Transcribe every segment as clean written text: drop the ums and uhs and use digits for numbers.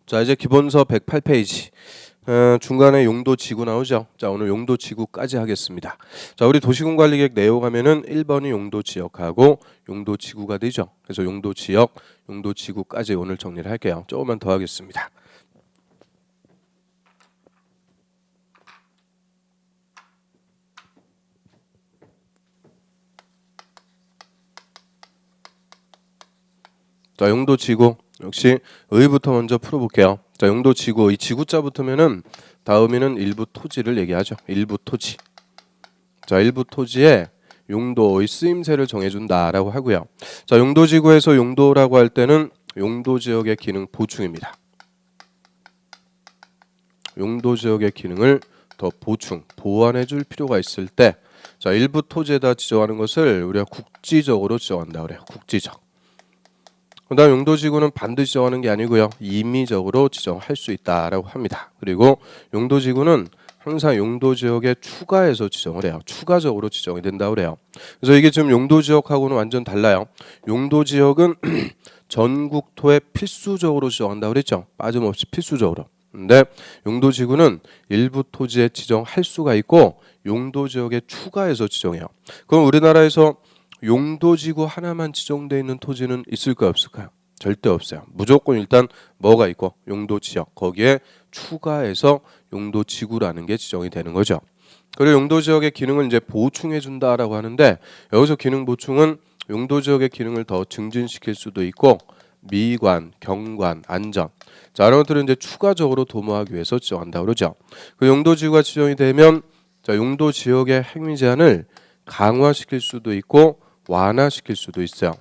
자, 이제 기본서 108페이지. 중간에 용도 지구 나오죠. 자, 오늘 용도 지구까지 하겠습니다. 자, 우리 도시군 관리계획 내용 하면은 1번이 용도 지역하고 용도 지구가 되죠. 그래서 용도 지역, 용도 지구까지 오늘 정리를 할게요. 조금만 더 하겠습니다. 자, 용도 지구 역시 의부터 먼저 풀어볼게요. 자, 용도 지구, 이 지구자 붙으면은 다음에는 일부 토지를 얘기하죠. 일부 토지. 자, 일부 토지의 용도의 쓰임새를 정해준다라고 하고요. 자, 용도 지구에서 용도라고 할 때는 용도 지역의 기능 보충입니다. 용도 지역의 기능을 더 보충, 보완해 줄 필요가 있을 때, 자, 일부 토지에다 지정하는 것을 우리가 국지적으로 지정한다 그래요. 국지적. 그다음 용도 지구는 반드시 정하는 게 아니고요. 임의적으로 지정할 수 있다라고 합니다. 그리고 용도 지구는 항상 용도 지역에 추가해서 지정을 해요. 추가적으로 지정이 된다고 그래요. 그래서 이게 지금 용도 지역하고는 완전 달라요. 용도 지역은 전국토에 필수적으로 지정한다고 그랬죠. 빠짐없이 필수적으로. 근데 용도 지구는 일부 토지에 지정할 수가 있고 용도 지역에 추가해서 지정해요. 그럼 우리나라에서 용도지구 하나만 지정되어 있는 토지는 있을까요, 없을까요? 절대 없어요. 무조건 일단 뭐가 있고 용도지역 거기에 추가해서 용도지구라는 게 지정이 되는 거죠. 그리고 용도지역의 기능을 이제 보충해 준다라고 하는데 여기서 기능 보충은 용도지역의 기능을 더 증진시킬 수도 있고 미관, 경관, 안전 자 이런 것들은 이제 추가적으로 도모하기 위해서 지정한다 그러죠. 그 용도지구가 지정이 되면 자 용도지역의 행위 제한을 강화시킬 수도 있고 완화시킬 수도 있어요.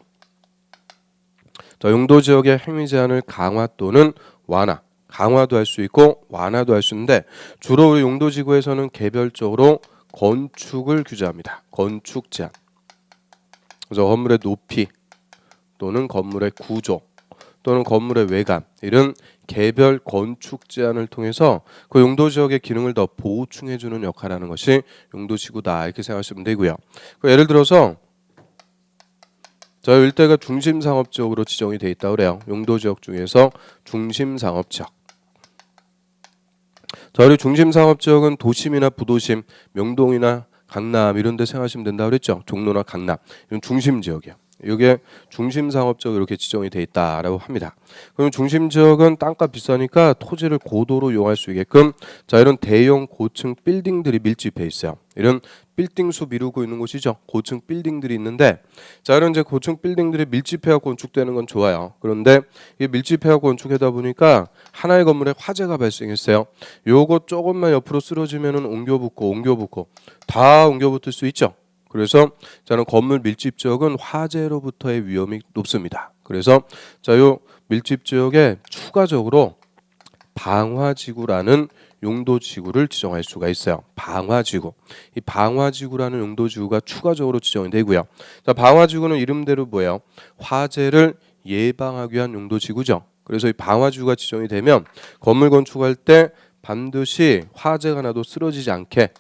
자, 용도 지역의 행위 제한을 강화 또는 완화, 강화도 할 수 있고 완화도 할 수 있는데 주로 우리 용도 지구에서는 개별적으로 건축을 규제합니다. 건축 제한. 그래서 건물의 높이 또는 건물의 구조 또는 건물의 외관 이런 개별 건축 제한을 통해서 그 용도 지역의 기능을 더 보충해 주는 역할을 하는 것이 용도 지구다 이렇게 생각하시면 되고요. 예를 들어서 자, 일대가 중심상업지역으로 지정이 돼 있다고 그래요. 용도지역 중에서 중심상업지역. 자, 우리 중심상업지역은 도심이나 부도심, 명동이나 강남 이런 데 생각하시면 된다고 그랬죠. 종로나 강남. 이건 중심지역이에요. 이게 중심상업지역 이렇게 지정이 돼 있다라고 합니다. 그럼 중심지역은 땅값 비싸니까 토지를 고도로 이용할 수 있게끔 자 이런 대형 고층 빌딩들이 밀집해 있어요. 이런 빌딩 숲 이루고 있는 곳이죠. 고층 빌딩들이 있는데 자 이런 이제 고층 빌딩들이 밀집해서 건축되는 건 좋아요. 그런데 이게 밀집해서 건축하다 보니까 하나의 건물에 화재가 발생했어요. 요거 조금만 옆으로 쓰러지면은 옮겨붙고 다 옮겨붙을 수 있죠. 그래서 저는 건물 밀집 지역은 화재로부터의 위험이 높습니다. 그래서 자요 밀집 지역에 추가적으로 방화지구라는 용도지구를 지정할 수가 있어요. 방화지구. 이 방화지구라는 용도지구가 추가적으로 지정이 되고요. 자, 방화지구는 이름대로 뭐예요? 화재를 예방하기 위한 용도지구죠. 그래서 이 방화지구가 지정이 되면 건물 건축할 때 반드시 화재가 나도 쓰러지지 않게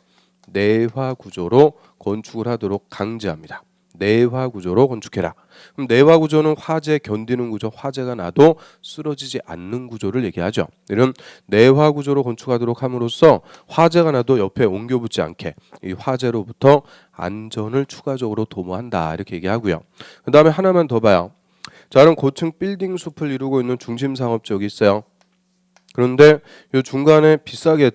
내화 구조로 건축을 하도록 강제합니다. 내화 구조로 건축해라. 그럼 내화 구조는 화재 견디는 구조, 화재가 나도 쓰러지지 않는 구조를 얘기하죠. 이런 내화 구조로 건축하도록 함으로써 화재가 나도 옆에 옮겨붙지 않게 이 화재로부터 안전을 추가적으로 도모한다 이렇게 얘기하고요. 그 다음에 하나만 더 봐요. 자, 그럼 고층 빌딩 숲을 이루고 있는 중심 상업지역이 있어요. 그런데 이 중간에 비싸게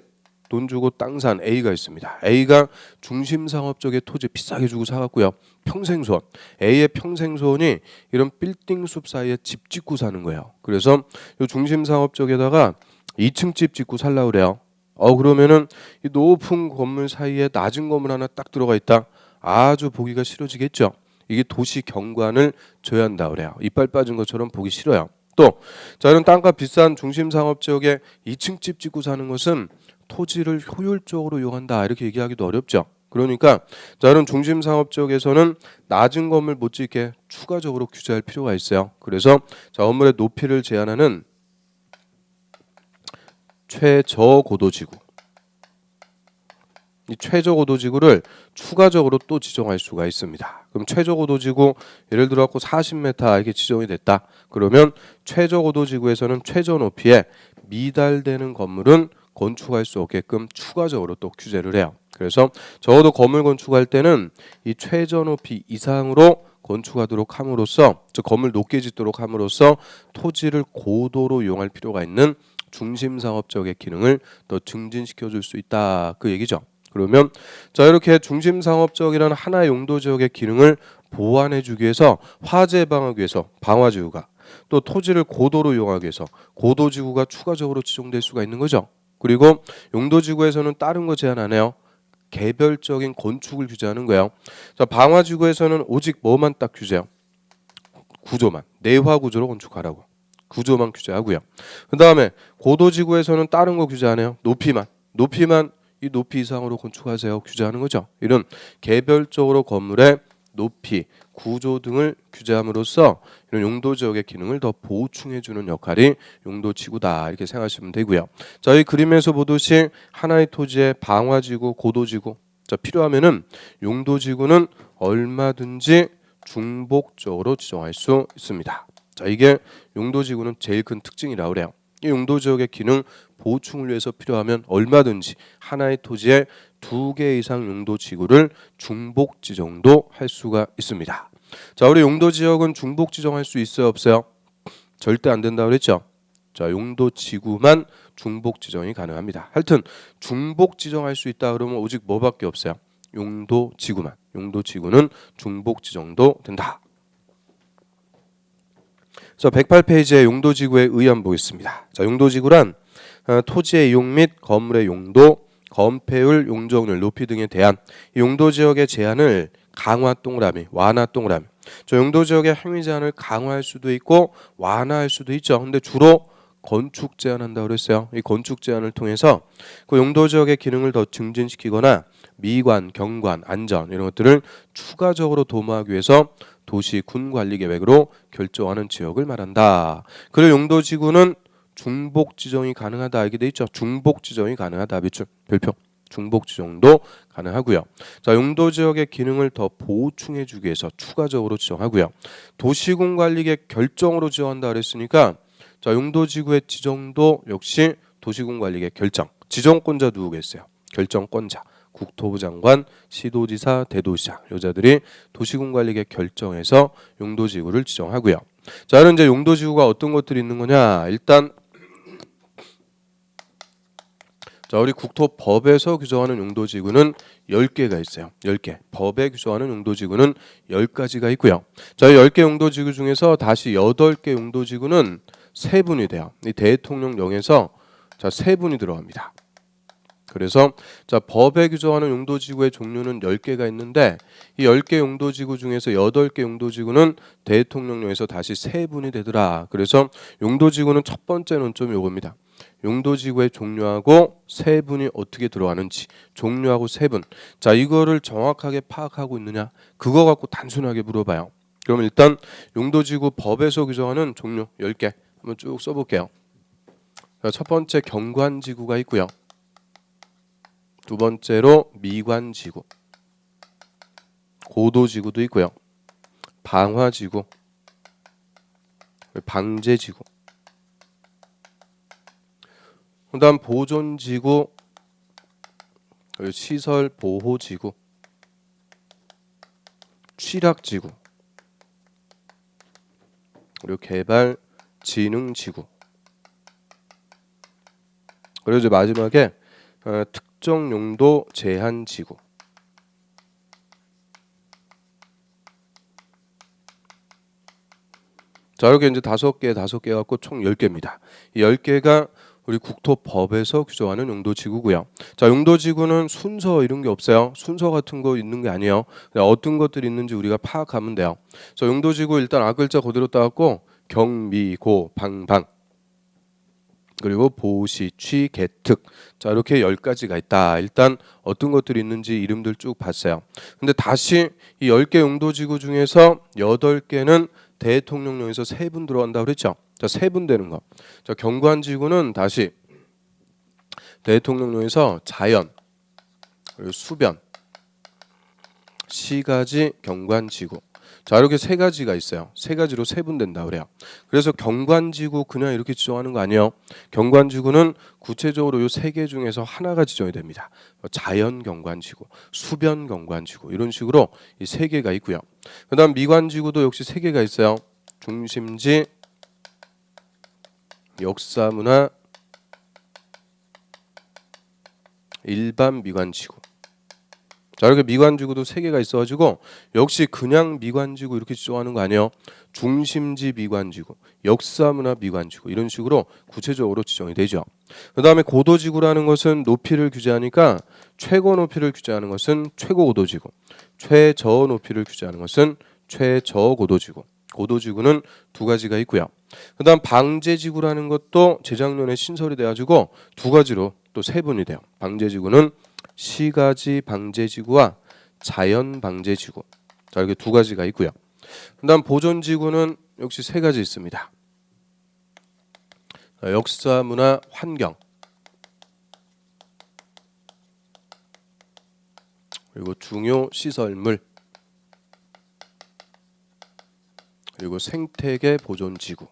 돈 주고 땅 산 A가 있습니다. A가 중심 상업 쪽에 토지 비싸게 주고 사갔고요. 평생소원. A의 평생소원이 이런 빌딩 숲 사이에 집 짓고 사는 거예요. 그래서 이 중심 상업 쪽에다가 2층 집 짓고 살라고 그래요. 그러면은 이 높은 건물 사이에 낮은 건물 하나 딱 들어가 있다. 아주 보기가 싫어지겠죠. 이게 도시 경관을 저해한다 그래요. 이빨 빠진 것처럼 보기 싫어요. 또 자, 이런 땅값 비싼 중심 상업 지역에 2층 집 짓고 사는 것은 토지를 효율적으로 이용한다 이렇게 얘기하기도 어렵죠. 그러니까 자 이런 중심 상업 지역에서는 낮은 건물 못 짓게 추가적으로 규제할 필요가 있어요. 그래서 자 건물의 높이를 제한하는 최저고도 지구. 이 최저고도지구를 추가적으로 또 지정할 수가 있습니다. 그럼 최저고도지구 예를 들어 갖고 40m 이렇게 지정이 됐다. 그러면 최저고도지구에서는 최저 높이에 미달되는 건물은 건축할 수 없게끔 추가적으로 또 규제를 해요. 그래서 적어도 건물 건축할 때는 이 최저 높이 이상으로 건축하도록 함으로써, 즉 건물 높게 짓도록 함으로써 토지를 고도로 이용할 필요가 있는 중심상업적의 기능을 더 증진시켜 줄 수 있다, 그 얘기죠. 그러면 자, 이렇게 중심상업적이라는 하나의 용도 지역의 기능을 보완해 주기 위해서 화재 예방하기 위해서 방화지구가, 또 토지를 고도로 이용하기 위해서 고도지구가 추가적으로 지정될 수가 있는 거죠. 그리고 용도지구에서는 다른 거 제한 안 해요. 개별적인 건축을 규제하는 거예요. 자, 방화지구에서는 오직 뭐만 딱 규제해요? 구조만, 내화 구조로 건축하라고. 구조만 규제하고요. 그 다음에 고도지구에서는 다른 거 규제 안 해요. 높이만 이 높이 이상으로 건축하세요, 규제하는 거죠. 이런 개별적으로 건물의 높이, 구조 등을 규제함으로써 이런 용도 지역의 기능을 더 보충해주는 역할이 용도지구다, 이렇게 생각하시면 되고요. 자, 이 그림에서 보듯이 하나의 토지의 방화지구, 고도지구, 자, 필요하면은 용도지구는 얼마든지 중복적으로 지정할 수 있습니다. 자, 이게 용도지구는 제일 큰 특징이라고 그래요. 이 용도지역의 기능 보충을 위해서 필요하면 얼마든지 하나의 토지에 2개 이상 용도지구를 중복 지정도 할 수가 있습니다. 자, 우리 용도지역은 중복 지정할 수 있어요, 없어요? 절대 안 된다고 그랬죠. 자, 용도지구만 중복 지정이 가능합니다. 하여튼 중복 지정할 수 있다 그러면 오직 뭐밖에 없어요? 용도지구만. 용도지구는 중복 지정도 된다. 자, 108페이지에 용도지구의 의의한 보겠습니다. 자, 용도지구란 토지의 이용 및 건물의 용도, 건폐율, 용적률, 높이 등에 대한 용도지역의 제한을 강화 동그라미, 완화 동그라미. 저 용도지역의 행위 제한을 강화할 수도 있고 완화할 수도 있죠. 근데 주로 건축 제한한다고 그랬어요. 이 건축 제한을 통해서 그 용도지역의 기능을 더 증진시키거나 미관, 경관, 안전 이런 것들을 추가적으로 도모하기 위해서 도시 군 관리 계획으로 결정하는 지역을 말한다. 그리고 용도지구는 중복 지정이 가능하다, 이렇게 돼 있죠. 중복 지정이 가능하다, 별표. 중복 지정도 가능하고요. 자, 용도 지역의 기능을 더 보충해 주기 위해서 추가적으로 지정하고요. 도시군 관리 계획 결정으로 지정한다 그랬으니까 자, 용도지구의 지정도 역시 도시군 관리 계획 결정. 지정권자 누구겠어요? 결정권자. 국토부 장관, 시도지사, 대도시장, 여자들이 도시군 관리계획 결정해서 용도지구를 지정하고요. 자, 그럼 이제 용도지구가 어떤 것들이 있는 거냐? 일단 자, 우리 국토법에서 규정하는 용도지구는 10개가 있어요. 10개. 법에 규정하는 용도지구는 10가지가 있고요. 자, 이 10개 용도지구 중에서 다시 8개 용도지구는 세분이 돼요. 이 대통령령에서 자, 세분이 들어갑니다. 그래서 자, 법에 규정하는 용도지구의 종류는 10개가 있는데 이 10개 용도지구 중에서 8개 용도지구는 대통령령에서 다시 세분이 되더라. 그래서 용도지구는 첫 번째 논점이 이겁니다. 용도지구의 종류하고 세분이 어떻게 들어가는지, 종류하고 세분. 자, 이거를 정확하게 파악하고 있느냐? 그거 갖고 단순하게 물어봐요. 그러면 일단 용도지구 법에서 규정하는 종류 10개 한번 쭉 써볼게요. 자, 첫 번째 경관지구가 있고요. 두 번째로 미관지구, 고도지구도 있고요. 방화지구, 방제지구, 그 다음 보존지구, 시설보호지구, 취락지구, 그리고 개발진흥지구, 그리고 이제 마지막에 특정 용도 제한 지구. 자, 이렇게 이제 5개 갖고 총 10개입니다. 이 10개가 우리 국토법에서 규정하는 용도지구고요. 자, 용도지구는 순서 이런 게 없어요. 순서 같은 거 있는 게 아니에요. 어떤 것들이 있는지 우리가 파악하면 돼요. 자, 용도지구 일단 앞글자 그대로 따갖고 경, 미, 고, 방 그리고 보시, 취, 개특. 자, 이렇게 10가지가 있다. 일단 어떤 것들이 있는지 이름들 쭉 봤어요. 근데 다시 이 10개 용도지구 중에서 8개는 대통령령에서 3분 들어간다고 그랬죠. 자, 3분 되는 거. 자, 경관지구는 다시 대통령령에서 자연 그리고 수변, 시가지, 경관지구. 자, 이렇게 세 가지가 있어요. 세 가지로 세분된다 그래요. 그래서 경관지구 그냥 이렇게 지정하는 거 아니에요. 경관지구는 구체적으로 이 세 개 중에서 하나가 지정이 됩니다. 자연 경관지구, 수변 경관지구 이런 식으로 이 세 개가 있고요. 그다음 미관지구도 역시 세 개가 있어요. 중심지, 역사문화, 일반 미관지구. 자, 이렇게 미관지구도 세 개가 있어가지고 역시 그냥 미관지구 이렇게 지정하는 거 아니에요. 중심지 미관지구, 역사문화 미관지구 이런 식으로 구체적으로 지정이 되죠. 그 다음에 고도지구라는 것은 높이를 규제하니까 최고 높이를 규제하는 것은 최고고도지구, 최저 높이를 규제하는 것은 최저고도지구. 고도지구는 두 가지가 있고요. 그 다음 방제지구라는 것도 재작년에 신설이 돼가지고 두 가지로 또 세분이 돼요. 방제지구는 시가지 방제지구와 자연 방제지구. 자, 이렇게 두 가지가 있고요. 그다음 보존지구는 역시 세 가지 있습니다. 역사, 문화, 환경. 그리고 중요 시설물. 그리고 생태계 보존지구.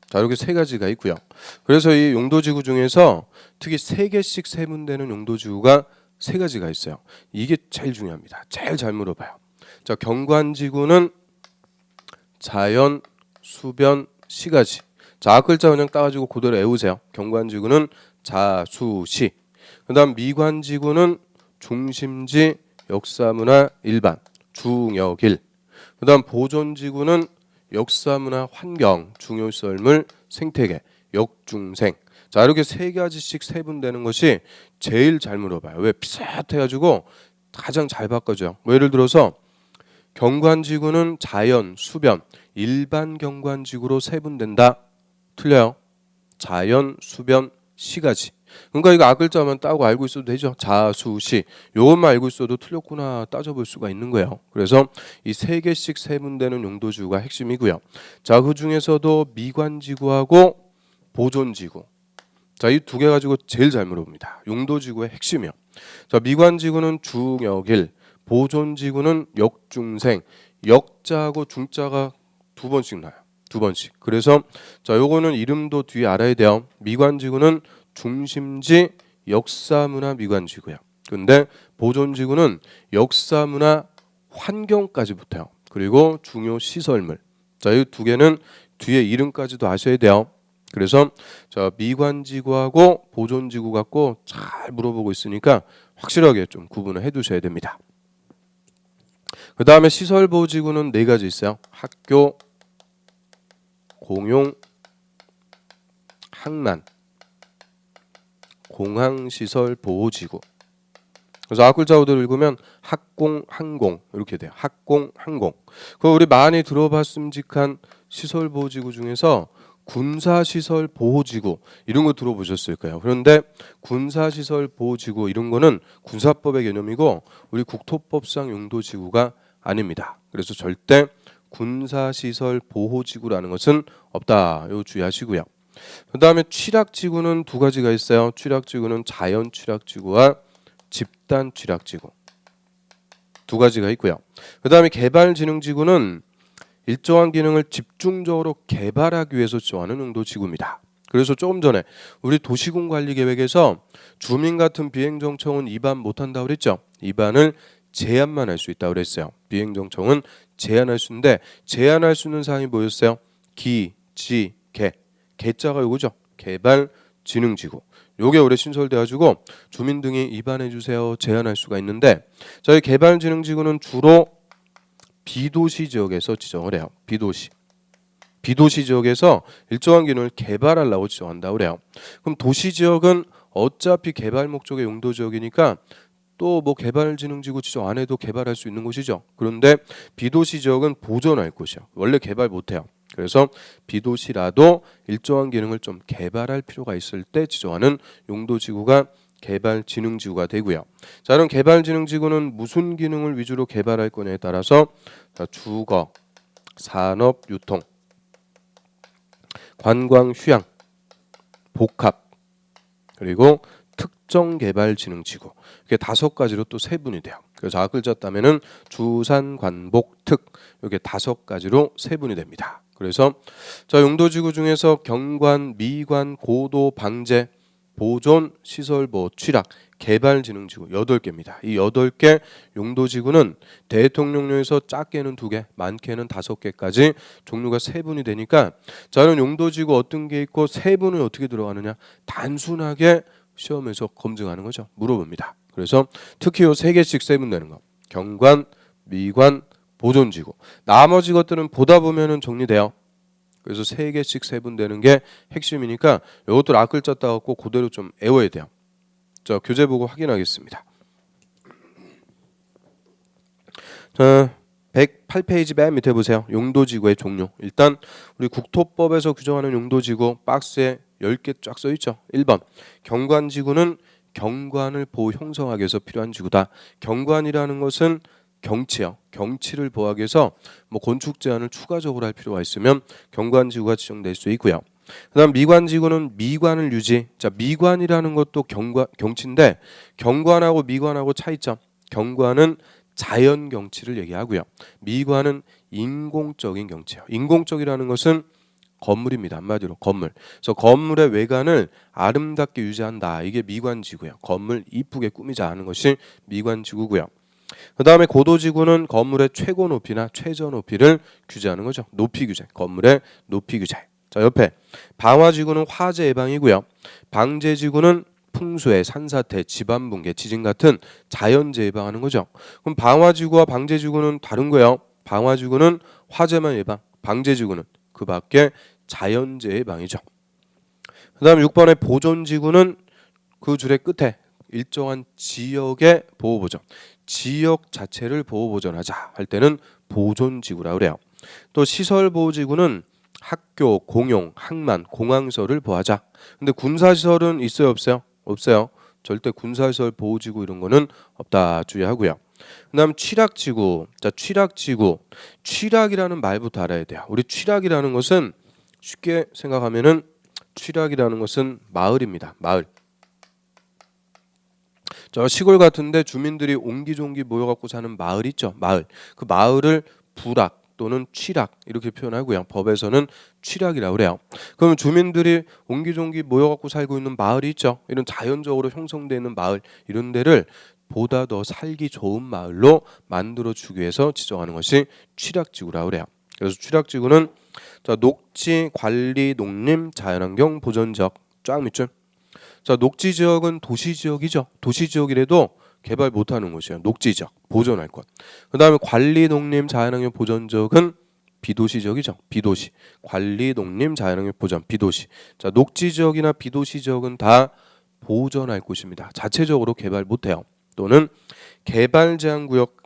자, 이렇게 세 가지가 있고요. 그래서 이 용도지구 중에서 특히 세 개씩 세분되는 용도지구가 세 가지가 있어요. 이게 제일 중요합니다. 제일 잘 물어봐요. 자, 경관지구는 자연, 수변, 시가지. 자, 앞글자 그냥 따가지고 그대로 외우세요. 경관지구는 자수시. 그다음 미관지구는 중심지, 역사문화, 일반, 중역일. 그다음 보존지구는 역사문화, 환경, 중요시설물, 생태계, 역중생. 자, 이렇게 세 가지씩 세분되는 것이 제일 잘 물어봐요. 왜? 비슷해가지고 가장 잘 바꿔줘요. 뭐 예를 들어서 경관지구는 자연, 수변, 일반 경관지구로 세분된다. 틀려요. 자연, 수변, 시가지. 그러니까 이거 앞글자만 따고 알고 있어도 되죠. 자수시. 요것만 알고 있어도 틀렸구나 따져볼 수가 있는 거예요. 그래서 이 세 개씩 세분되는 용도지구가 핵심이고요. 자, 그 중에서도 미관지구하고 보존지구. 자, 이 두 개 가지고 제일 잘 물어봅니다. 용도지구의 핵심이요. 자, 미관지구는 중역일, 보존지구는 역중생. 역자하고 중자가 두 번씩 나요. 두 번씩. 그래서 자, 요거는 이름도 뒤에 알아야 돼요. 미관지구는 중심지, 역사문화 미관지구야. 근데 보존지구는 역사문화 환경까지 붙어요. 그리고 중요 시설물. 자, 이 두 개는 뒤에 이름까지도 아셔야 돼요. 그래서 자, 미관지구하고 보존지구 갖고 잘 물어보고 있으니까 확실하게 좀 구분을 해두셔야 됩니다. 그 다음에 시설보호지구는 네 가지 있어요. 학교, 공용, 항만, 공항시설 보호지구. 그래서 앞글자로 읽으면 학공, 항공 이렇게 돼요. 학공, 항공. 그 우리 많이 들어봤음직한 시설보호지구 중에서 군사시설 보호지구 이런 거 들어보셨을 거예요. 그런데 군사시설 보호지구 이런 거는 군사법의 개념이고 우리 국토법상 용도지구가 아닙니다. 그래서 절대 군사시설 보호지구라는 것은 없다. 이거 주의하시고요. 그 다음에 취락지구는 두 가지가 있어요. 취락지구는 자연 취락지구와 집단 취락지구 두 가지가 있고요. 그 다음에 개발진흥지구는 일정한 기능을 집중적으로 개발하기 위해서 지정하는 용도지구입니다. 그래서 조금 전에 우리 도시군관리계획에서 주민 같은 비행정청은 입안 못한다고 그랬죠. 입안을 제한만 할 수 있다고 그랬어요. 비행정청은 제한할 수 있는데 제한할 수 있는 사항이 뭐였어요? 기, 지, 개. 개자가 요거죠. 개발진흥지구. 요게 올해 신설돼가지고 주민 등이 입안해 주세요. 제한할 수가 있는데 저희 개발진흥지구는 주로 비도시 지역에서 지정을 해요. 비도시 지역에서 일정한 기능을 개발하려고 지정한다고 그래요. 그럼 도시 지역은 어차피 개발 목적의 용도 지역이니까 또 뭐 개발진흥지구 지정 안 해도 개발할 수 있는 곳이죠. 그런데 비도시 지역은 보존할 곳이요. 원래 개발 못 해요. 그래서 비도시라도 일정한 기능을 좀 개발할 필요가 있을 때 지정하는 용도지구가 개발진흥지구가 되고요. 자, 그럼 개발진흥지구는 무슨 기능을 위주로 개발할 거냐에 따라서 주거, 산업, 유통, 관광, 휴양, 복합, 그리고 특정개발진흥지구. 이게 5가지로 또 세분이 돼요. 그래서 아글자 따면은 주산관복특 이게 5가지로 세분이 됩니다. 그래서 자 용도지구 중에서 경관, 미관, 고도, 방제, 보존, 시설보호, 취락, 개발진흥지구 8개입니다. 이 8개 용도지구는 대통령령에서 작게는 2개, 많게는 5개까지 종류가 세분이 되니까 저는 용도지구 어떤 게 있고 세분은 어떻게 들어가느냐 단순하게 시험에서 검증하는 거죠. 물어봅니다. 그래서 특히 요 3개씩 세분되는 거. 경관, 미관, 보존지구. 나머지 것들은 보다 보면은 정리돼요. 그래서 3개씩 세분되는 게 핵심이니까 이것들 앞글자 따갖고 그대로 좀 외워야 돼요. 자, 교재 보고 확인하겠습니다. 자, 108페이지 맨 밑에 보세요. 용도지구의 종류. 일단 우리 국토법에서 규정하는 용도지구 박스에 10개 쫙 써있죠. 1번 경관지구는 경관을 보호 형성하기 위해서 필요한 지구다. 경관이라는 것은 경치요. 경치를 보호하기 위해서 뭐 건축 제한을 추가적으로 할 필요가 있으면 경관지구가 지정될 수 있고요. 그다음 미관지구는 미관을 유지. 자, 미관이라는 것도 경치인데 경관하고 미관하고 차이점. 경관은 자연 경치를 얘기하고요. 미관은 인공적인 경치예요. 인공적이라는 것은 건물입니다. 한마디로 건물. 그래서 건물의 외관을 아름답게 유지한다. 이게 미관지구예요. 건물 이쁘게 꾸미자 하는 것이 미관지구고요. 그 다음에 고도지구는 건물의 최고 높이나 최저 높이를 규제하는 거죠. 높이 규제. 건물의 높이 규제. 자, 옆에 방화지구는 화재 예방이고요. 방제지구는 풍수해, 산사태, 지반붕괴, 지진 같은 자연재해 예방하는 거죠. 그럼 방화지구와 방제지구는 다른 거예요. 방화지구는 화재만 예방, 방제지구는 그 밖에 자연재해 예방이죠. 그 다음 6번의 보존지구는 그 줄의 끝에 일정한 지역의 보호보전, 지역 자체를 보호보전하자 할 때는 보존지구라 그래요. 또 시설보호지구는 학교, 공용, 항만, 공항시설을 보호하자. 근데 군사시설은 있어요 없어요? 없어요. 절대 군사시설 보호지구 이런 거는 없다 주의하고요. 그다음 취락지구. 자, 취락지구. 취락이라는 말부터 알아야 돼요. 우리 취락이라는 것은 쉽게 생각하면은 취락이라는 것은 마을입니다. 마을. 저 시골 같은데 주민들이 옹기종기 모여갖고 사는 마을 있죠. 마을. 그 마을을 부락 또는 취락 이렇게 표현하고요. 법에서는 취락이라고 그래요. 그러면 주민들이 옹기종기 모여갖고 살고 있는 마을이 있죠. 이런 자연적으로 형성되어 있는 마을 이런 데를 보다 더 살기 좋은 마을로 만들어주기 위해서 지정하는 것이 취락지구라고 그래요. 그래서 취락지구는 자, 녹지, 관리, 농림, 자연환경, 보전지역 쫙 밑줄. 자, 녹지지역은 도시지역이죠. 도시지역이라도 개발 못하는 곳이에요. 녹지지역 보존할 것. 그 다음에 관리, 농림, 자연환경, 보전지역은 비도시지역이죠. 비도시. 관리, 농림, 자연환경, 보전, 비도시. 자, 녹지지역이나 비도시지역은 다 보존할 곳입니다. 자체적으로 개발 못해요. 또는 개발제한구역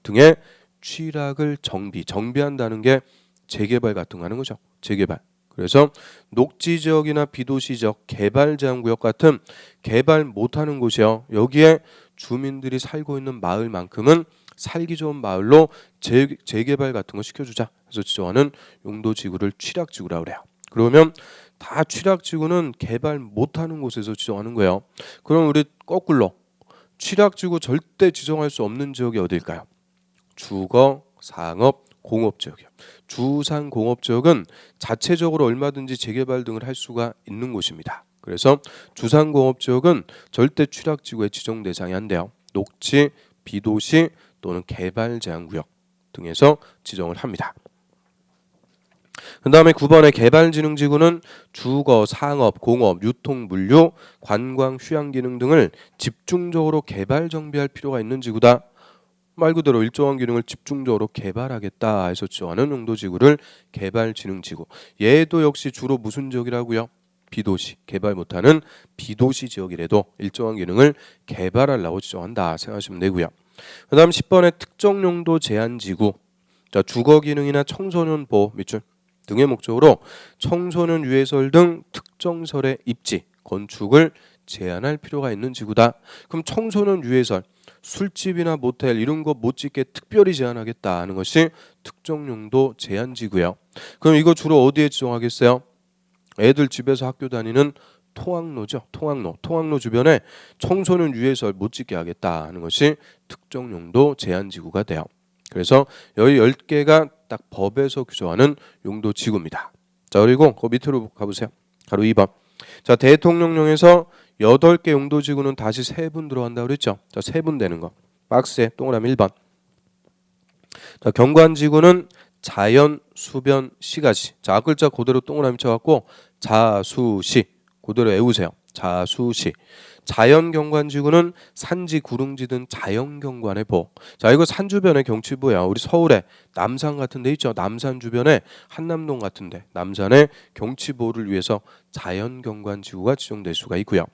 등의 취락을 정비한다는 게 재개발 같은 거 하는 거죠. 재개발. 그래서 녹지지역이나 비도시지역, 개발제한구역 같은 개발 못하는 곳이요. 여기에 주민들이 살고 있는 마을만큼은 살기 좋은 마을로 재개발 같은 거 시켜주자. 그래서 지정하는 용도지구를 취락지구라고 그래요. 그러면 다 취락지구는 개발 못하는 곳에서 지정하는 거예요. 그럼 우리 거꾸로 취락지구 절대 지정할 수 없는 지역이 어딜까요? 주거, 상업, 공업지역이요. 주상공업지역은 자체적으로 얼마든지 재개발 등을 할 수가 있는 곳입니다. 그래서 주상공업지역은 절대 취락지구의 지정 대상이 안 돼요. 녹지, 비도시 또는 개발제한구역 등에서 지정을 합니다. 그 다음에 9번의 개발진흥지구는 주거, 상업, 공업, 유통, 물류, 관광, 휴양기능 등을 집중적으로 개발 정비할 필요가 있는 지구다. 말 그대로 일정한 기능을 집중적으로 개발하겠다 해서 지정하는 용도지구를 개발진흥지구. 얘도 역시 주로 무슨 지역이라고요? 비도시. 개발 못하는 비도시 지역이라도 일정한 기능을 개발하려고 지정한다 생각하시면 되고요. 그 다음 10번의 특정용도 제한지구. 자, 주거기능이나 청소년 보호 밑줄 등의 목적으로 청소년 유해설 등 특정설의 입지, 건축을 제한할 필요가 있는 지구다. 그럼 청소년 유해설, 술집이나 모텔 이런 거 못 짓게 특별히 제한하겠다 하는 것이 특정용도 제한지구예요. 그럼 이거 주로 어디에 지정하겠어요? 애들 집에서 학교 다니는 통학로죠. 통학로 주변에 청소년 유해설 못 짓게 하겠다는 것이 특정 용도 제한 지구가 돼요. 그래서 여기 10개가 딱 법에서 규정하는 용도 지구입니다. 자, 그리고 그 밑으로 가보세요. 가로 2번. 자, 대통령령에서 8개 용도 지구는 다시 세분 들어간다고 그랬죠. 자, 세분 되는 거. 박스에 동그라미 1번. 자, 경관지구는 자연, 수변, 시가지. 자, 앞글자 그대로 동그라미 쳐갖고 자수시 그대로 외우세요. 자수시. 자연경관지구는 산지, 구릉지 등 자연경관의 보. 자, 이거 산 주변의 경치보야. 우리 서울에 남산 같은 데 있죠. 남산 주변에 한남동 같은 데 남산의 경치보를 위해서 자연경관지구가 지정될 수가 있고요.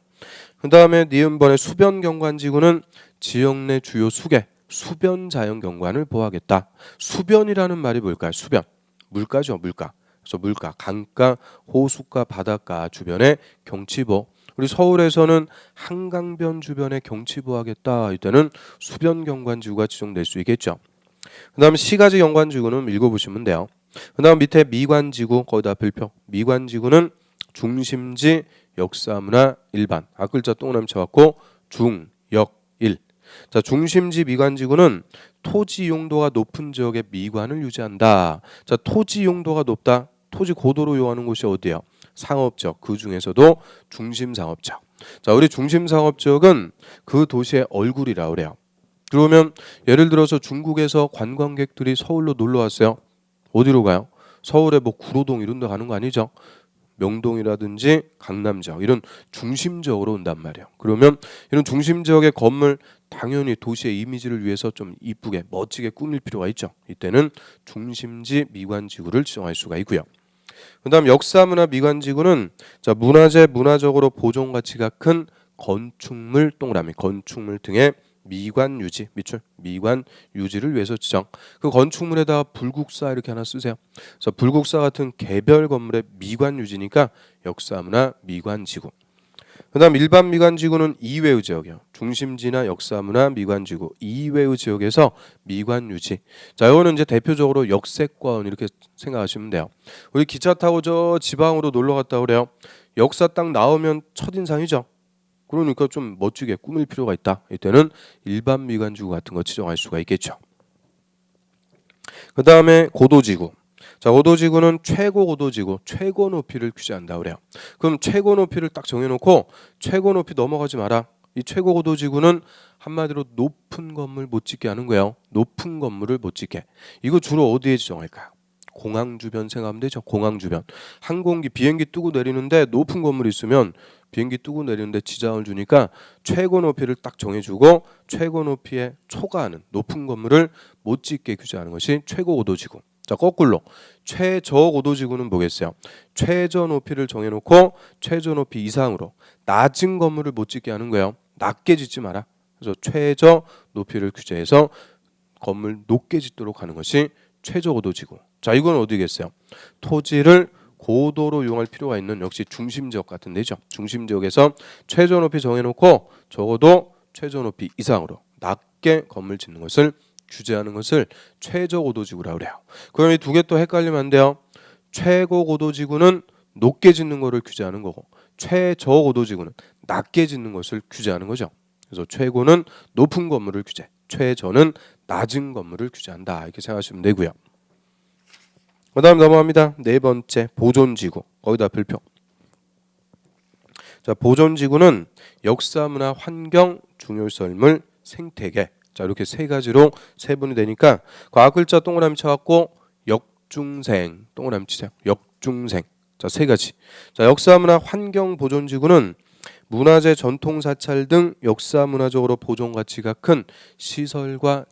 그 다음에 니은번의 수변경관지구는 지역 내 주요 수계 수변 자연경관을 보호하겠다. 수변이라는 말이 뭘까요? 수변. 물가죠. 물가. 그래서 물가, 강가, 호숫가, 바닷가 주변의 경치보. 우리 서울에서는 한강변 주변의 경치보호하겠다. 이때는 수변경관지구가 지정될 수 있겠죠. 그 다음 시가지 경관지구는 읽어보시면 돼요. 그 다음 밑에 미관지구 거기다 별표. 미관지구는 중심지, 역사문화, 일반. 앞글자 동그라미 쳐갖고 중, 역, 일. 자, 중심지 미관지구는 토지 용도가 높은 지역의 미관을 유지한다. 자, 토지 용도가 높다. 토지 고도로 요하는 곳이 어디예요? 상업지역. 그 중에서도 중심상업지역. 자, 우리 중심상업지역은 그 도시의 얼굴이라고 그래요. 그러면 예를 들어서 중국에서 관광객들이 서울로 놀러 왔어요. 어디로 가요? 서울에 뭐 구로동 이런 데 가는 거 아니죠? 명동이라든지 강남 지역 이런 중심 지역으로 온단 말이에요. 그러면 이런 중심 지역의 건물 당연히 도시의 이미지를 위해서 좀 이쁘게 멋지게 꾸밀 필요가 있죠. 이때는 중심지 미관지구를 지정할 수가 있고요. 그다음 역사문화 미관지구는 자, 문화재 문화적으로 보존 가치가 큰 건축물 동그라미 건축물 등의 미관 유지 밑줄 미관 유지를 위해서 지정. 그 건축물에다가 불국사 이렇게 하나 쓰세요. 그래서 불국사 같은 개별 건물의 미관 유지니까 역사문화 미관지구. 그다음 일반 미관지구는 이외의 지역이요. 중심지나 역사문화 미관지구 이외의 지역에서 미관 유지. 자, 이거는 이제 대표적으로 역세권 이렇게 생각하시면 돼요. 우리 기차 타고 저 지방으로 놀러 갔다 그래요. 역사 딱 나오면 첫인상이죠. 그러니까 좀 멋지게 꾸밀 필요가 있다. 이때는 일반 미관지구 같은 거 지정할 수가 있겠죠. 그 다음에 고도지구. 자, 고도지구는 최고 고도지구, 최고 높이를 규제한다 그래요. 그럼 최고 높이를 딱 정해놓고 최고 높이 넘어가지 마라. 이 최고 고도지구는 한마디로 높은 건물 못 짓게 하는 거예요. 높은 건물을 못 짓게. 이거 주로 어디에 지정할까요? 공항 주변 생각하면 되죠. 공항 주변. 항공기 비행기 뜨고 내리는데 높은 건물이 있으면 비행기 뜨고 내리는데 지장을 주니까 최고 높이를 딱 정해주고 최고 높이에 초과하는 높은 건물을 못 짓게 규제하는 것이 최고 고도지구. 자, 거꾸로 최저 고도지구는 뭐겠어요? 최저 높이를 정해놓고 최저 높이 이상으로 낮은 건물을 못 짓게 하는 거예요. 낮게 짓지 마라. 그래서 최저 높이를 규제해서 건물 높게 짓도록 하는 것이 최저 고도지구. 자, 이건 어디겠어요? 토지를 고도로 이용할 필요가 있는 역시 중심지역 같은 데죠. 중심지역에서 최저 높이 정해놓고 적어도 최저 높이 이상으로 낮게 건물 짓는 것을 규제하는 것을 최저 고도지구라고 그래요. 그럼 이 두 개 또 헷갈리면 안 돼요. 최고 고도지구는 높게 짓는 것을 규제하는 거고 최저 고도지구는 낮게 짓는 것을 규제하는 거죠. 그래서 최고는 높은 건물을 규제, 최저는 낮은 건물을 규제한다. 이렇게 생각하시면 되고요. 그 다음 넘어갑니다. 네 번째 보존지구. 거기다 별표. 자, 보존지구는 역사문화 환경 중요설물 생태계. 자, 이렇게 세 가지로 세분이 되니까 그 앞글자 동그라미 쳐갖고 역중생 동그라미 치세요. 역중생. 자, 세 가지. 자, 역사문화 환경 보존지구는 문화재 전통사찰 등 역사문화적으로 보존 가치가 큰 시설과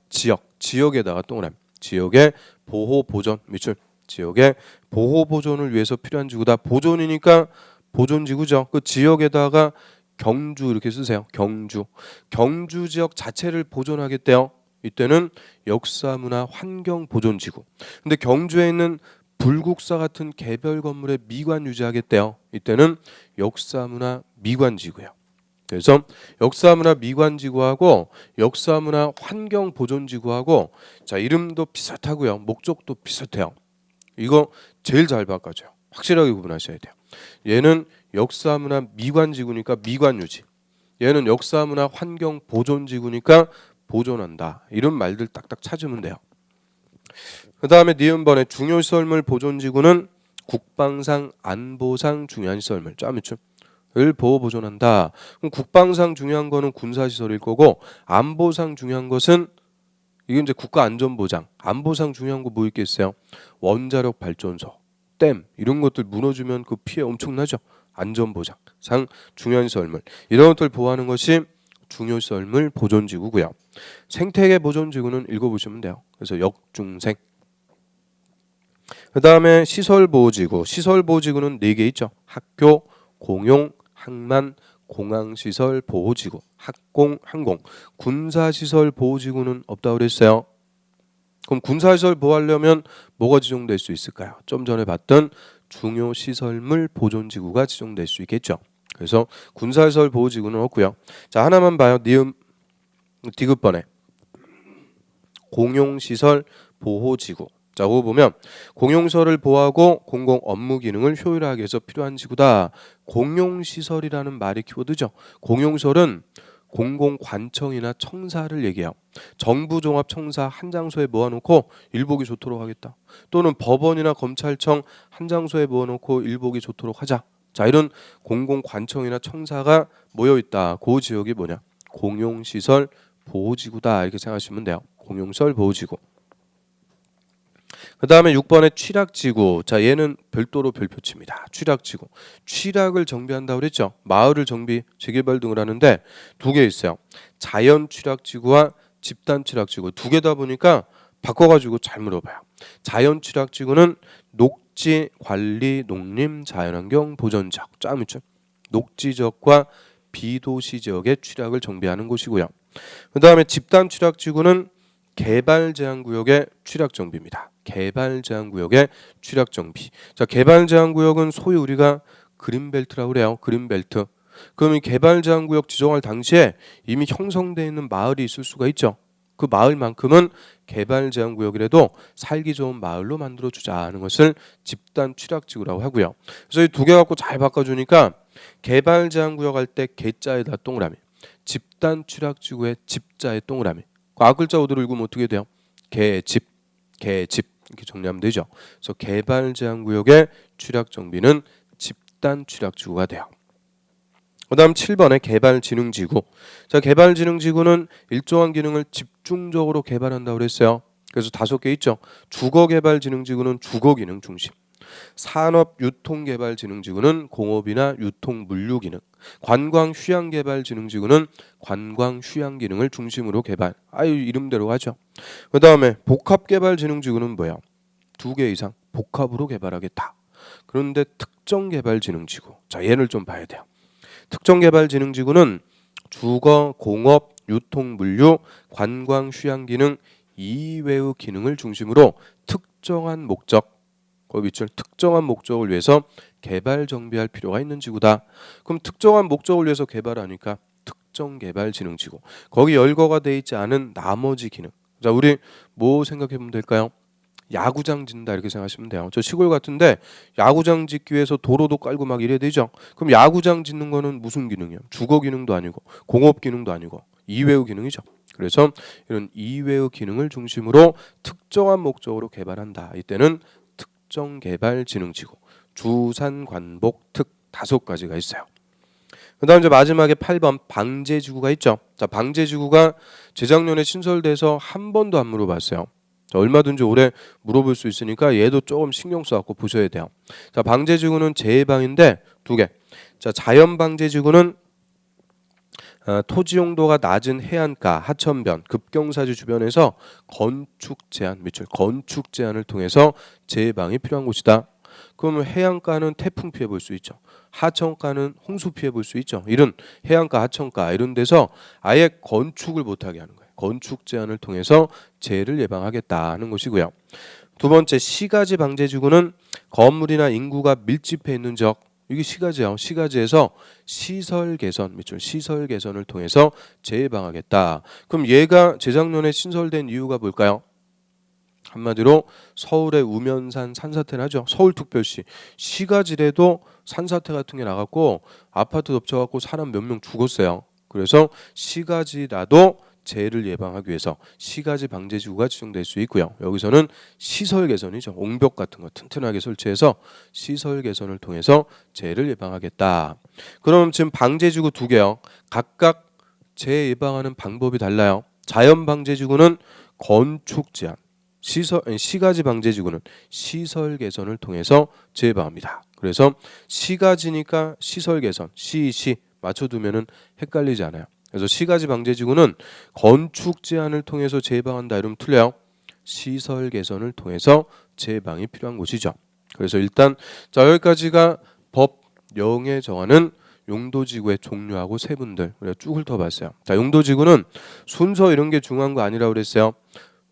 지역에다가 동그라미 지역의 보호 보존 밑줄 지역의 보호 보존을 위해서 필요한 지구다. 보존이니까 보존지구죠. 그 지역에다가 경주 이렇게 쓰세요. 경주 지역 자체를 보존하겠대요. 이때는 역사문화 환경 보존지구. 근데 경주에 있는 불국사 같은 개별 건물의 미관 유지하겠대요. 이때는 역사문화 미관지구예요. 그래서 역사문화 미관지구하고 역사문화 환경 보존지구하고 자, 이름도 비슷하고요. 목적도 비슷해요. 이거 제일 잘 바꿔줘요. 확실하게 구분하셔야 돼요. 얘는 역사문화 미관지구니까 미관유지. 얘는 역사문화 환경보존지구니까 보존한다. 이런 말들 딱딱 찾으면 돼요. 그 다음에 니은번에 중요시설물 보존지구는 국방상 안보상 중요한 시설물 을 보호 보존한다. 그럼 국방상 중요한 거는 군사시설일 거고 안보상 중요한 것은 이게 이제 국가안전보장. 안보상 중요한 거 뭐 있겠어요? 원자력 발전소, 댐 이런 것들 무너지면 그 피해 엄청나죠. 안전보장 상 중요한 시설물 이런 것들 보호하는 것이 중요시설물 보존지구고요. 생태계 보존지구는 읽어보시면 돼요. 그래서 역중생. 그 다음에 시설보호지구. 시설보호지구는 4개 있죠. 학교, 공용, 항만, 공항시설 보호지구, 항공. 군사시설 보호지구는 없다고 그랬어요. 그럼 군사시설 보호하려면 뭐가 지정될 수 있을까요? 좀 전에 봤던 중요시설물 보존지구가 지정될 수 있겠죠. 그래서 군사시설 보호지구는 없고요. 자, 하나만 봐요. 니은 디귿번에 공용시설 보호지구. 자, 그거 보면 공용시설을 보호하고 공공 업무 기능을 효율하게 해서 필요한 지구다. 공용시설이라는 말이 키워드죠. 공용시설은 공공관청이나 청사를 얘기해요. 정부종합청사 한 장소에 모아놓고 일보기 좋도록 하겠다. 또는 법원이나 검찰청 한 장소에 모아놓고 일보기 좋도록 하자. 자, 이런 공공관청이나 청사가 모여있다. 그 지역이 뭐냐? 공용시설 보호지구다. 이렇게 생각하시면 돼요. 공용시설 보호지구. 그 다음에 6번에 취락지구. 자, 얘는 별도로 별표칩니다. 취락지구. 취락을 정비한다고 그랬죠. 마을을 정비, 재개발 등을 하는데 2개 있어요. 자연 취락지구와 집단 취락지구. 2개다 보니까 바꿔가지고 잘 물어봐요. 자연 취락지구는 녹지 관리 농림 자연환경 보전지역. 짬 있죠. 녹지지역과 비도시 지역의 취락을 정비하는 곳이고요. 그 다음에 집단 취락지구는 개발 제한 구역의 취락 정비입니다. 개발 제한 구역의 취락 정비. 자, 개발 제한 구역은 소위 우리가 그린벨트라고 그래요. 그린벨트. 그럼 이 개발 제한 구역 지정할 당시에 이미 형성되어 있는 마을이 있을 수가 있죠. 그 마을만큼은 개발 제한 구역이라도 살기 좋은 마을로 만들어 주자 하는 것을 집단 취락 지구라고 하고요. 그래서 이 2개 갖고 잘 바꿔 주니까 개발 제한 구역 할 때 개자에다 동그라미. 집단 취락 지구의 집자에 동그라미. 앞글자 오도로 읽으면 어떻게 돼요? 개집 이렇게 정리하면 되죠. 그래서 개발 제한 구역의 취락 정비는 집단 취락 지구가 돼요. 그다음 7번에 개발진흥지구. 자, 개발진흥지구는 일정한 기능을 집중적으로 개발한다고 그랬어요. 그래서 5개 있죠. 주거개발진흥지구는 주거기능 중심. 산업유통개발진흥지구는 공업이나 유통 물류기능. 관광휴양개발진흥지구는 관광휴양기능을 중심으로 개발. 아유, 이름대로 하죠. 그 다음에 복합개발진흥지구는 뭐예요? 2개 이상 복합으로 개발하겠다. 그런데 특정개발진흥지구. 자, 얘를 좀 봐야 돼요. 특정개발진흥지구는 주거, 공업, 유통, 물류, 관광, 휴양기능 이외의 기능을 중심으로 특정한 목적, 거기 밑줄 특정한 목적을 위해서 개발 정비할 필요가 있는 지구다. 그럼 특정한 목적을 위해서 개발하니까 특정개발진흥지구. 거기 열거가 돼 있지 않은 나머지 기능. 자, 우리 뭐 생각해 보면 될까요? 야구장 짓는다 이렇게 생각하시면 돼요. 저 시골 같은데 야구장 짓기 위해서 도로도 깔고 막 이래야 되죠. 그럼 야구장 짓는 거는 무슨 기능이에요? 주거 기능도 아니고 공업 기능도 아니고 이외의 기능이죠. 그래서 이런 이외의 기능을 중심으로 특정한 목적으로 개발한다. 이때는 특정개발진흥지구. 주산 관복 특 5가지가 있어요. 그다음 이제 마지막에 8번 방제지구가 있죠. 자, 방제지구가 재작년에 신설돼서 한 번도 안 물어봤어요. 자, 얼마든지 올해 물어볼 수 있으니까 얘도 조금 신경 써갖고 보셔야 돼요. 자, 방제지구는 제해방인데 2개. 자, 자연방제지구는 토지 용도가 낮은 해안가, 하천변, 급경사지 주변에서 건축 제한, 밑줄 건축 제한을 통해서 제해방이 필요한 곳이다. 그러면 해안가는 태풍 피해 볼 수 있죠. 하천가는 홍수 피해 볼 수 있죠. 이런 해안가, 하천가 이런 데서 아예 건축을 못하게 하는 거예요. 건축 제한을 통해서 재해를 예방하겠다 하는 것이고요. 2번째 시가지 방제지구는 건물이나 인구가 밀집해 있는 지역. 이게 시가지예요. 시가지에서 시설 개선, 밑줄 시설 개선을 통해서 재해방하겠다. 그럼 얘가 재작년에 신설된 이유가 뭘까요? 한마디로 서울의 우면산 산사태 나죠. 서울특별시 시가 지래도 산사태 같은 게 나갔고 아파트 덮쳐갖고 사람 몇 명 죽었어요. 그래서 시가지라도 재해를 예방하기 위해서 시가지 방제지구가 지정될 수 있고요. 여기서는 시설 개선이죠. 옹벽 같은 거 튼튼하게 설치해서 시설 개선을 통해서 재해를 예방하겠다. 그럼 지금 방제지구 두 개요. 각각 재해 예방하는 방법이 달라요. 자연 방제지구는 건축 제한, 시가지 방제지구는 시설 개선을 통해서 재해 예방합니다. 그래서 시가지니까 시설 개선, 시 맞춰두면은 헷갈리지 않아요. 그래서 시가지 방제지구는 건축 제한을 통해서 재해 예방한다 이러면 틀려요. 시설 개선을 통해서 재해 예방이 필요한 곳이죠. 그래서 일단 자 여기까지가 법 0에 정하는 용도지구의 종류하고 세분들 우리가 쭉 훑어봤어요. 자 용도지구는 순서 이런 게 중요한 거 아니라고 그랬어요.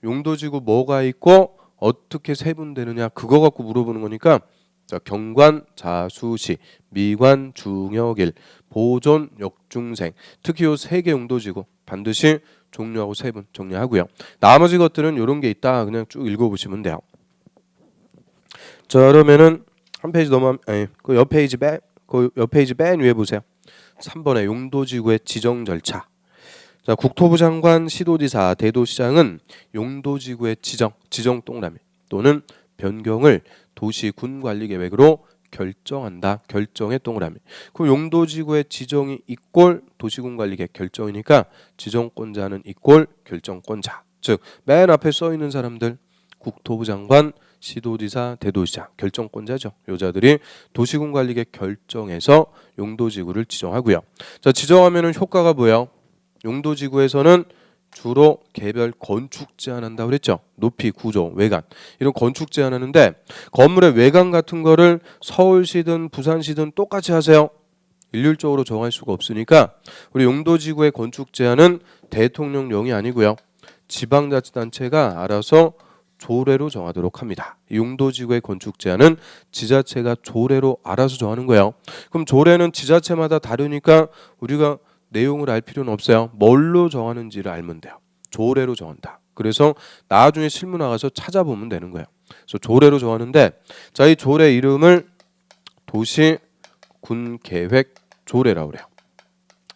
용도지구 뭐가 있고 어떻게 세분되느냐 그거 갖고 물어보는 거니까 자, 경관, 자수시, 미관, 중역일, 보존, 역중생 특히 요 세 개 용도지구 반드시 종류하고 세분 정리하고요. 나머지 것들은 이런 게 있다 그냥 쭉 읽어보시면 돼요. 자 그러면은 한 페이지 그 옆 페이지 맨 위에 보세요. 3번에 용도지구의 지정 절차. 자 국토부 장관, 시도지사, 대도시장은 용도지구의 지정 동그라미 또는 변경을 도시군관리계획으로 결정한다. 결정의 동그라미. 그럼 용도지구의 지정이 이꼴 도시군관리계획 결정이니까 지정권자는 이꼴 결정권자. 즉 맨 앞에 써 있는 사람들 국토부 장관, 시도지사, 대도시장 결정권자죠. 요자들이 도시군관리계획 결정해서 용도지구를 지정하고요. 자 지정하면은 효과가 뭐예요? 용도지구에서는 주로 개별 건축 제한한다 그랬죠. 높이, 구조, 외관 이런 건축 제한하는데 건물의 외관 같은 거를 서울시든 부산시든 똑같이 하세요. 일률적으로 정할 수가 없으니까 우리 용도지구의 건축 제한은 대통령령이 아니고요. 지방자치단체가 알아서 조례로 정하도록 합니다. 용도지구의 건축 제한은 지자체가 조례로 알아서 정하는 거예요. 그럼 조례는 지자체마다 다르니까 우리가 내용을 알 필요는 없어요. 뭘로 정하는지를 알면 돼요. 조례로 정한다. 그래서 나중에 실무 나가서 찾아보면 되는 거예요. 그래서 조례로 정하는데 자, 이 조례 이름을 도시군계획조례라고 그래요.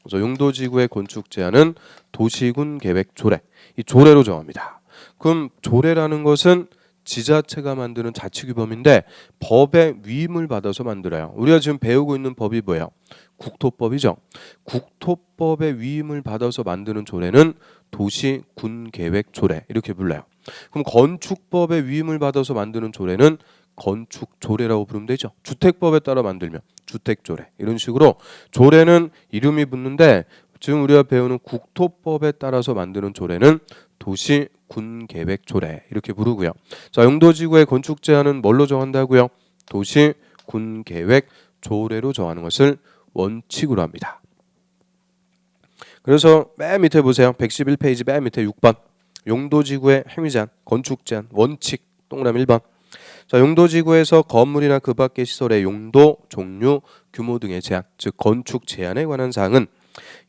그래서 용도지구의 건축 제한은 도시군계획조례. 이 조례로 정합니다. 그럼 조례라는 것은 지자체가 만드는 자치규범인데 법의 위임을 받아서 만들어요. 우리가 지금 배우고 있는 법이 뭐예요? 국토법이죠. 국토법의 위임을 받아서 만드는 조례는 도시군계획조례 이렇게 불러요. 그럼 건축법의 위임을 받아서 만드는 조례는 건축조례라고 부르면 되죠. 주택법에 따라 만들면 주택조례 이런 식으로 조례는 이름이 붙는데 지금 우리가 배우는 국토법에 따라서 만드는 조례는 도시군계획조례 이렇게 부르고요. 자 용도지구의 건축 제한은 뭘로 정한다고요? 도시군계획조례로 정하는 것을 원칙으로 합니다. 그래서 맨 밑에 보세요. 111페이지 맨 밑에 6번 용도지구의 행위제한, 건축제한, 원칙 동그라미 1번. 자 용도지구에서 건물이나 그 밖의 시설의 용도, 종류, 규모 등의 제한, 즉 건축 제한에 관한 사항은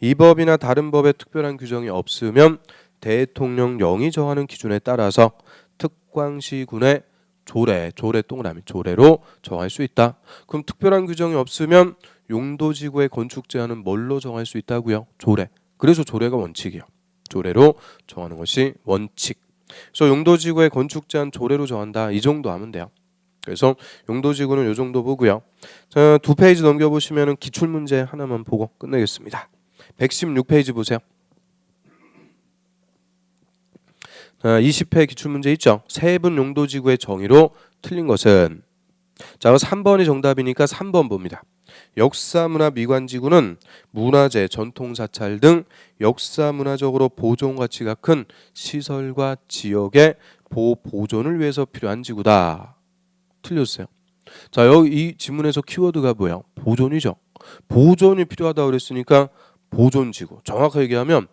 이 법이나 다른 법에 특별한 규정이 없으면 대통령령이 정하는 기준에 따라서 특광시군의 조례 동그라미 조례로 정할 수 있다. 그럼 특별한 규정이 없으면 용도지구의 건축 제한은 뭘로 정할 수 있다고요? 조례. 그래서 조례가 원칙이에요. 조례로 정하는 것이 원칙. 그래서 용도지구의 건축 제한 조례로 정한다. 이 정도 하면 돼요. 그래서 용도지구는 이 정도 보고요. 자, 두 페이지 넘겨보시면 기출문제 하나만 보고 끝내겠습니다. 116페이지 보세요. 20회 기출문제 있죠. 세분 용도지구의 정의로 틀린 것은 자 3번이 정답이니까 3번 봅니다. 역사문화 미관지구는 문화재, 전통사찰 등 역사문화적으로 보존가치가 큰 시설과 지역의 보존을 위해서 필요한 지구다. 틀렸어요. 자 여기 이 지문에서 키워드가 뭐예요? 보존이죠. 보존이 필요하다고 그랬으니까 보존지구. 정확하게 얘기하면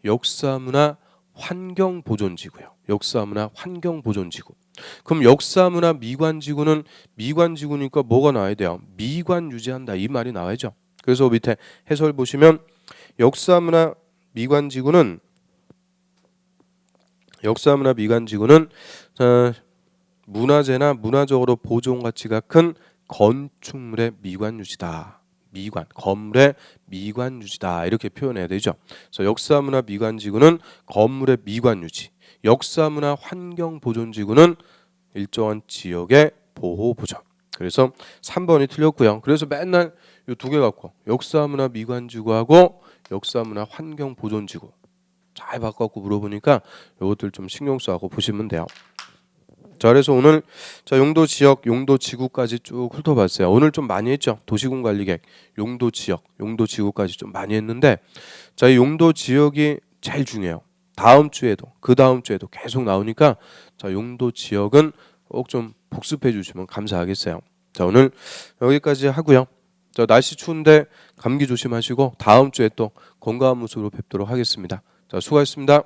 역사문화 환경보존지구예요. 역사문화 환경보존지구. 그럼 역사문화 미관지구는 미관지구니까 뭐가 나와야 돼요? 미관 유지한다 이 말이 나와야죠. 그래서 밑에 해설 보시면 역사문화 미관지구는 자, 문화재나 문화적으로 보존 가치가 큰 건축물의 미관 유지다. 미관, 건물의 미관 유지다 이렇게 표현해야 되죠. 그래서 역사문화 미관지구는 건물의 미관 유지, 역사문화 환경보존지구는 일정한 지역의 보호 보전. 그래서 3번이 틀렸고요. 그래서 맨날 이 두 개 갖고 역사문화 미관지구하고 역사문화 환경보존지구 잘 바꿔갖고 물어보니까 이것들 좀 신경 써갖고 보시면 돼요. 자, 그래서 오늘 용도 지역, 용도 지구까지 쭉 훑어봤어요. 오늘 좀 많이 했죠. 도시군 관리계획, 용도 지역, 용도 지구까지 좀 많이 했는데, 자, 이 용도 지역이 제일 중요해요. 다음 주에도, 그 다음 주에도 계속 나오니까, 자, 용도 지역은 꼭 좀 복습해 주시면 감사하겠어요. 자, 오늘 여기까지 하고요. 자, 날씨 추운데 감기 조심하시고 다음 주에 또 건강한 모습으로 뵙도록 하겠습니다. 자, 수고하셨습니다.